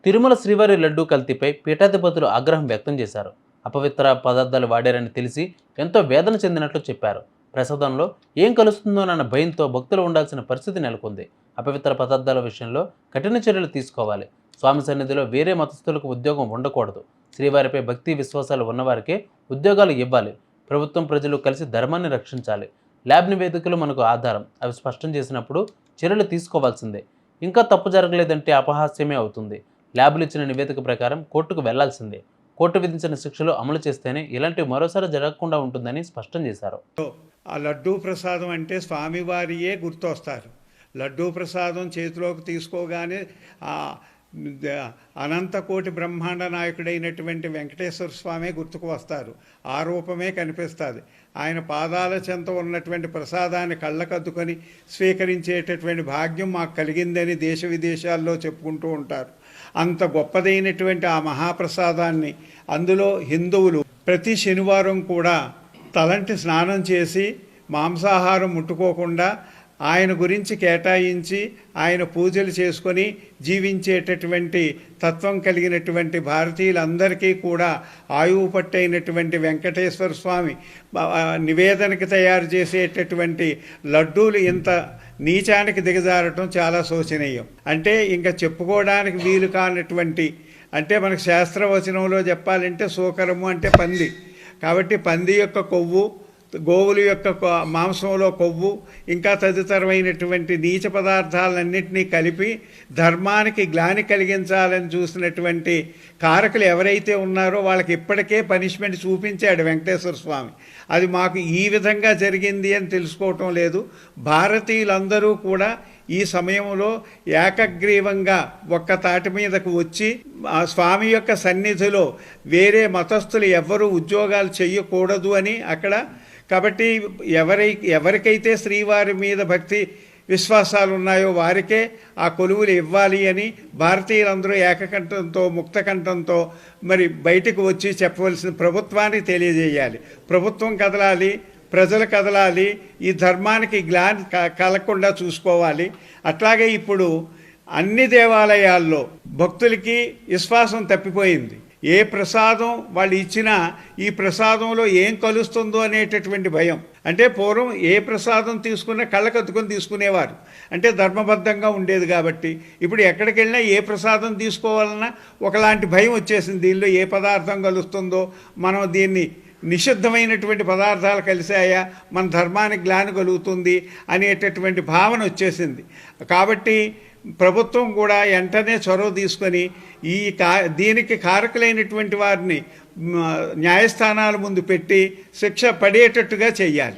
తిరుమల శ్రీవారి లడ్డూ కల్తీపై పీఠాధిపతులు ఆగ్రహం వ్యక్తం చేశారు. అపవిత్ర పదార్థాలు వాడారని తెలిసి ఎంతో వేదన చెందినట్లు చెప్పారు. ప్రసాదంలో ఏం కలుస్తుందోనన్న భయంతో భక్తులు ఉండాల్సిన పరిస్థితి నెలకొంది. అపవిత్ర పదార్థాల విషయంలో కఠిన చర్యలు తీసుకోవాలి. స్వామి సన్నిధిలో వేరే మతస్థులకు ఉద్యోగం ఉండకూడదు. శ్రీవారిపై భక్తి విశ్వాసాలు ఉన్నవారికే ఉద్యోగాలు ఇవ్వాలి. ప్రభుత్వం ప్రజలు కలిసి ధర్మాన్ని రక్షించాలి. ల్యాబ్ నివేదికలు మనకు ఆధారం. అవి స్పష్టం చేసినప్పుడు చర్యలు తీసుకోవాల్సిందే. ఇంకా తప్పు జరగలేదంటే అపహాస్యమే అవుతుంది. ల్యాబులు ఇచ్చిన నివేదిక ప్రకారం కోర్టుకు వెళ్లాల్సిందే. కోర్టు విధించిన శిక్షలు అమలు చేస్తేనే ఇలాంటివి మరోసారి జరగకుండా ఉంటుందని స్పష్టం చేశారు. ఆ లడ్డూ ప్రసాదం అంటే స్వామివారియే గుర్తొస్తారు. లడ్డూ ప్రసాదం చేతిలోకి తీసుకోగానే అనంతకోటి బ్రహ్మాండ నాయకుడైనటువంటి వెంకటేశ్వర స్వామి గుర్తుకు వస్తారు. ఆ రూపమే కనిపిస్తుంది. ఆయన పాదాల చెంత ఉన్నటువంటి ప్రసాదాన్ని కళ్ళకద్దుకొని స్వీకరించేటటువంటి భాగ్యం మాకు కలిగిందని దేశ విదేశాల్లో చెప్పుకుంటూ ఉంటారు. అంత గొప్పదైనటువంటి ఆ మహాప్రసాదాన్ని అందులో హిందువులు ప్రతి శనివారం కూడా తలంటి స్నానం చేసి మాంసాహారం ముట్టుకోకుండా ఆయన గురించి కేటాయించి ఆయన పూజలు చేసుకొని జీవించేటటువంటి తత్వం కలిగినటువంటి భారతీయులందరికీ కూడా ఆయువు పట్టైనటువంటి వెంకటేశ్వర స్వామి నివేదనకి తయారు చేసేటటువంటి లడ్డూలు ఇంత నీచానికి దిగజారటం చాలా శోచనీయం. అంటే ఇంకా చెప్పుకోవడానికి వీలు కానటువంటి, అంటే మనకు శాస్త్రవచనంలో చెప్పాలంటే సూకరము అంటే పంది. కాబట్టి పంది యొక్క కొవ్వు, గోవుల యొక్క మాంసంలో కొవ్వు, ఇంకా తదితరమైనటువంటి నీచ పదార్థాలన్నింటినీ కలిపి ధర్మానికి గ్లాని కలిగించాలని చూసినటువంటి కారకులు ఎవరైతే ఉన్నారో వాళ్ళకి ఇప్పటికే పనిష్మెంట్ చూపించాడు వెంకటేశ్వర స్వామి. అది మాకు ఈ విధంగా జరిగింది అని తెలుసుకోవటం లేదు. భారతీయులందరూ కూడా ఈ సమయంలో ఏకగ్రీవంగా ఒక్క తాటి మీదకు వచ్చి ఆ స్వామి యొక్క సన్నిధిలో వేరే మతస్థులు ఎవ్వరూ ఉద్యోగాలు చేయకూడదు అని అక్కడ. కాబట్టి ఎవరికైతే శ్రీవారి మీద భక్తి విశ్వాసాలు ఉన్నాయో వారికే ఆ కొలువులు ఇవ్వాలి అని భారతీయులందరూ ఏకకంఠంతో ముక్తకంఠంతో మరి బయటకు వచ్చి చెప్పవలసిన ప్రభుత్వానికి తెలియజేయాలి. ప్రభుత్వం కదలాలి, ప్రజలు కదలాలి, ఈ ధర్మానికి గ్లాని కలగకుండా చూసుకోవాలి. అట్లాగే ఇప్పుడు అన్ని దేవాలయాల్లో భక్తులకి విశ్వాసం తప్పిపోయింది. ఏ ప్రసాదం వాళ్ళు ఇచ్చినా ఈ ప్రసాదంలో ఏం కలుస్తుందో అనేటటువంటి భయం. అంటే పూర్వం ఏ ప్రసాదం తీసుకున్నా కళ్ళకత్తుకొని తీసుకునేవారు, అంటే ధర్మబద్ధంగా ఉండేది. కాబట్టి ఇప్పుడు ఎక్కడికి వెళ్ళినా ఏ ప్రసాదం తీసుకోవాలన్నా ఒకలాంటి భయం వచ్చేసింది. దీనిలో ఏ పదార్థం కలుస్తుందో, మనం దీన్ని నిషిద్ధమైనటువంటి పదార్థాలు కలిసాయా, మన ధర్మానికి గ్లాని కలుగుతుంది అనేటటువంటి భావన వచ్చేసింది. కాబట్టి ప్రభుత్వం కూడా వెంటనే చొరవ తీసుకొని దీనికి కారకులైనటువంటి వారిని న్యాయస్థానాల ముందు పెట్టి శిక్ష పడేటట్టుగా చెయ్యాలి.